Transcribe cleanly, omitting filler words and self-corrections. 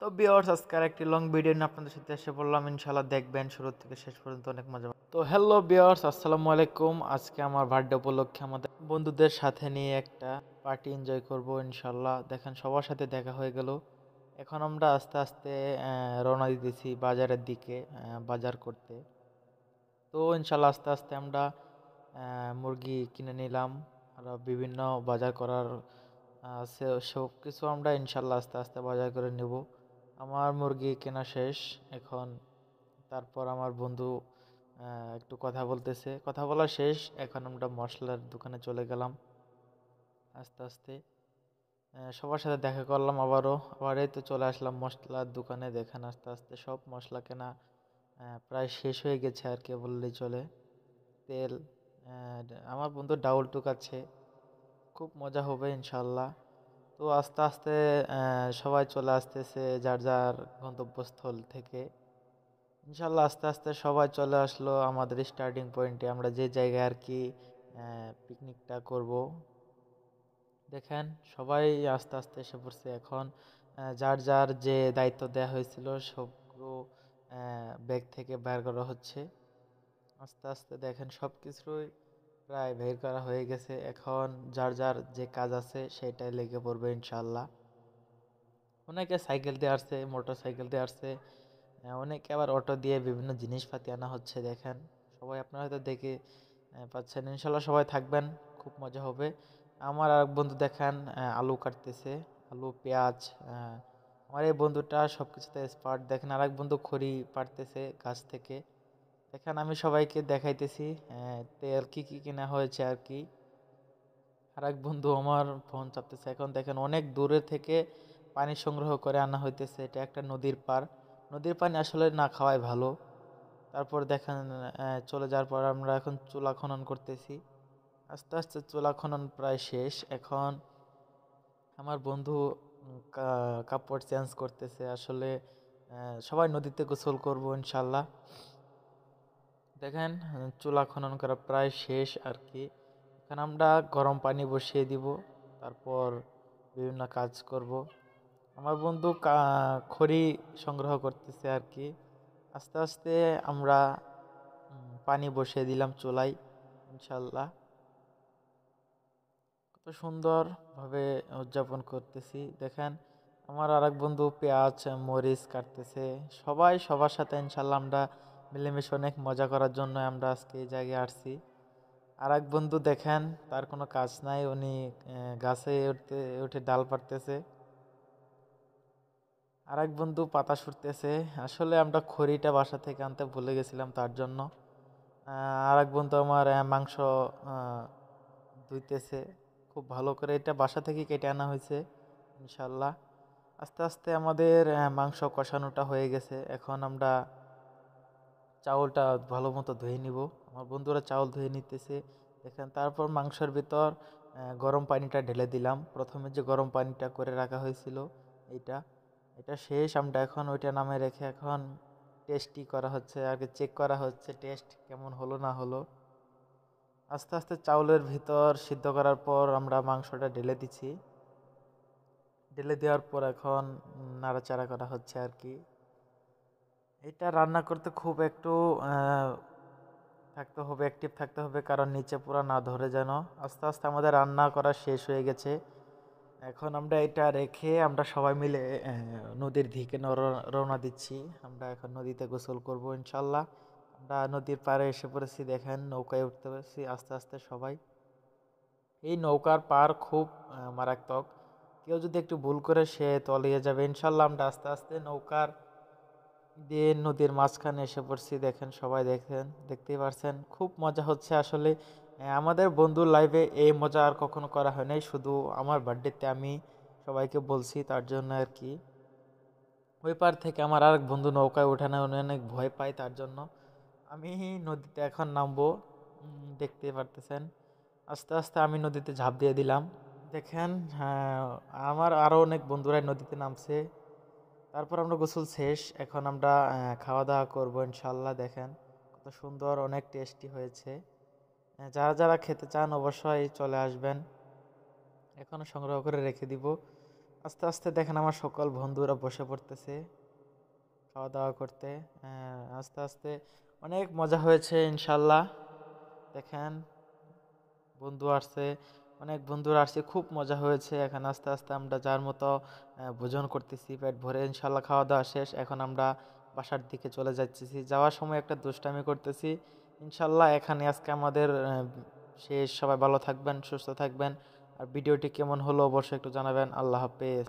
তো ভিউয়ার্স আজকে আরেকটি লং ভিডিও নিয়ে আপনাদের সাথে এসে বললাম, ইনশাআল্লাহ দেখবেন শুরু থেকে শেষ পর্যন্ত, অনেক মজা পাবেন। তো হ্যালো ভিউয়ার্স, আসসালামু আলাইকুম। আজকে আমার বার্থডে উপলক্ষে আমাদের বন্ধুদের সাথে নিয়ে একটা পার্টি এনজয় করব ইনশাআল্লাহ। দেখেন সবার সাথে দেখা হয়ে গেল। এখন আমরা আস্তে আস্তে রওনা দিতেছি বাজারের দিকে, বাজার করতে। তো ইনশাআল্লাহ আস্তে আস্তে আমরা মুরগি কিনে নিলাম। আরো বিভিন্ন বাজার করার সব কিছু আমরা ইনশাল্লাহ আস্তে আস্তে বাজার করে নেব। আমার মুরগি কেনা শেষ এখন। তারপর আমার বন্ধু একটু কথা বলতেছে, কথা বলা শেষ, এখন আমরা মশলার দোকানে চলে গেলাম আস্তে আস্তে। সবার সাথে দেখা করলাম আবার এই তো চলে আসলাম মশলার দোকানে। দেখেন আস্তে আস্তে সব মশলা কেনা প্রায় শেষ হয়ে গেছে আর কি বললেই চলে। তেল, আমার বন্ধু ডাউল টুকাচ্ছে, খুব মজা হবে ইনশাল্লাহ। তো আস্তে আস্তে সবাই চলে আসতেছে যার যার গন্তব্যস্থল থেকে। ইনশাল্লাহ আস্তে আস্তে সবাই চলে আসলো আমাদের স্টার্টিং পয়েন্টে, আমরা যে জায়গায় আর কি পিকনিকটা করব। দেখেন সবাই আস্তে আস্তে এসে পড়ছে এখন। যার যার যে দায়িত্ব দেওয়া হয়েছিল সবগুলো ব্যাগ থেকে বের করা হচ্ছে আস্তে আস্তে। দেখেন সব কিছুই প্রায় বের করা হয়ে গেছে, এখন যার যার যে কাজ আছে সেটাই লেগে পড়বে ইনশাল্লাহ। অনেকে সাইকেল দিয়ে আসছে, মোটর সাইকেল দিয়ে আসছে, অনেকে আবার অটো দিয়ে বিভিন্ন জিনিসপাতি আনা হচ্ছে। দেখেন সবাই আপনারা হয়তো দেখে পাচ্ছেন। ইনশাল্লাহ সবাই থাকবেন, খুব মজা হবে। আমার আর এক বন্ধু দেখেন আলু কাটতেছে, আলু পেঁয়াজ। আমার এই বন্ধুটা সব কিছুতে এক্সপার্ট। দেখেন আর এক বন্ধু খড়ি পাড়তেছে গাছ থেকে। দেখেন আমি সবাইকে দেখাইতেছি তেল কি কি কেনা হয়েছে আর কি। আর এক বন্ধু আমার ফোন চাপতেছে। এখন দেখেন অনেক দূরে থেকে পানি সংগ্রহ করে আনা হইতেছে, এটা একটা নদীর পার। নদীর পানি আসলে না খাওয়াই ভালো। তারপর দেখেন চলে যাওয়ার পর আমরা এখন চুলা খনন করতেছি। আস্তে আস্তে চুলা খনন প্রায় শেষ এখন। আমার বন্ধু কাপড় চেঞ্জ করতেছে আসলে। সবাই নদীতে গোসল করব ইনশাল্লাহ। দেখেন চুলা খনন করা প্রায় শেষ আর কি। এখন আমরা গরম পানি বসিয়ে দিব, তারপর বিভিন্ন কাজ করব। আমার বন্ধু খড়ি সংগ্রহ করতেছে আর কি। আস্তে আস্তে আমরা পানি বসিয়ে দিলাম চুলায় ইনশাল্লাহ। কত সুন্দর ভাবে উদযাপন করতেছি। দেখেন আমার আর এক বন্ধু পেঁয়াজ মরিচ কাটতেছে। সবাই সবার সাথে ইনশাল্লাহ আমরা মিলেমিশে অনেক মজা করার জন্য আমরা আজকে এই জায়গায় আসছি। আর এক বন্ধু দেখেন তার কোনো কাজ নাই, উনি গাছে উঠতে উঠে ডাল পাড়তেছে। আর এক বন্ধু পাতা ছুটতেছে। আসলে আমরা খড়িটা বাসা থেকে আনতে ভুলে গেছিলাম তার জন্য। আর এক বন্ধু আমার মাংস আহ, ধুইতেছে খুব ভালো করে, এটা বাসা থেকে কেটে আনা হয়েছে ইনশাল্লাহ। আস্তে আস্তে আমাদের মাংস কষানোটা হয়ে গেছে, এখন আমরা চাউলটা ভালো মতো ধুয়ে নিব। আমার বন্ধুরা চাউল ধুয়ে নিতেছে। দেখেন তারপর মাংসের ভিতর গরম পানিটা ঢেলে দিলাম। প্রথমে যে গরম পানিটা করে রাখা হয়েছিল এইটা, এটা শেষ। আমরা এখন ওইটা নামে রেখে এখন টেস্টি করা হচ্ছে আর কি, চেক করা হচ্ছে টেস্ট কেমন হলো না হলো। আস্তে আস্তে চাউলের ভিতর সিদ্ধ করার পর আমরা মাংসটা ঢেলে দিচ্ছি। ঢেলে দেওয়ার পর এখন নাড়াচাড়া করা হচ্ছে আর কি। এটা রান্না করতে খুব একটু থাকতে হবে, অ্যাক্টিভ থাকতে হবে, কারণ নিচে পুরা না ধরে যেন। আস্তে আস্তে আমাদের রান্না করা শেষ হয়ে গেছে। এখন আমরা এটা রেখে আমরা সবাই মিলে নদীর দিকে রওনা দিচ্ছি। আমরা এখন নদীতে গোসল করব ইনশাল্লাহ। আমরা নদীর পাড়ে এসে পড়েছি। দেখেন নৌকায় উঠতে পারছি আস্তে আস্তে সবাই। এই নৌকার পার খুব মারাত্মক, কেউ যদি একটু ভুল করে সে তলিয়ে যাবে ইনশাল্লাহ। আমরা আস্তে আস্তে নৌকার দিয়ে নদীর মাঝখানে এসে পড়ছি। দেখেন সবাই দেখেন, দেখতেই পারছেন খুব মজা হচ্ছে আসলে। আমাদের বন্ধুর লাইফে এই মজা আর কখনো করা হয় নাই, শুধু আমার বার্থডেতে আমি সবাইকে বলছি তার জন্য আর কি। ওই পার থেকে আমার আরেক বন্ধু নৌকায় ওঠানো উনি অনেক ভয় পায়, তার জন্য আমি নদীতে এখন নামবো। দেখতেই পারতেছেন আস্তে আস্তে আমি নদীতে ঝাঁপ দিয়ে দিলাম। দেখেন হ্যাঁ, আমার আরো অনেক বন্ধুরাই নদীতে নামছে। তারপর আমরা গোসল শেষ, এখন আমরা খাওয়া দাওয়া করবো ইনশাল্লাহ। দেখেন কত সুন্দর, অনেক টেস্টি হয়েছে। যারা যারা খেতে চান অবশ্যই চলে আসবেন, এখনো সংগ্রহ করে রেখে দিব। আস্তে আস্তে দেখেন আমার সকল বন্ধুরা বসে পড়তেছে খাওয়া দাওয়া করতে। আস্তে আস্তে অনেক মজা হয়েছে ইনশাল্লাহ। দেখেন বন্ধু আসছে, অনেক বন্ধুরা আসছে, খুব মজা হয়েছে। এখন আস্তে আস্তে আমরা যার মতো ভোজন করতেছি পেট ভরে। ইনশাল্লাহ খাওয়া দাওয়া শেষ, এখন আমরা বাসার দিকে চলে যাচ্ছি। যাওয়ার সময় একটা দুষ্টামি করতেছি। ইনশাল্লাহ এখানে আজকে আমাদের শেষ। সবাই ভালো থাকবেন, সুস্থ থাকবেন। আর ভিডিওটি কেমন হলো অবশ্যই একটু জানাবেন। আল্লাহ হাফেজ।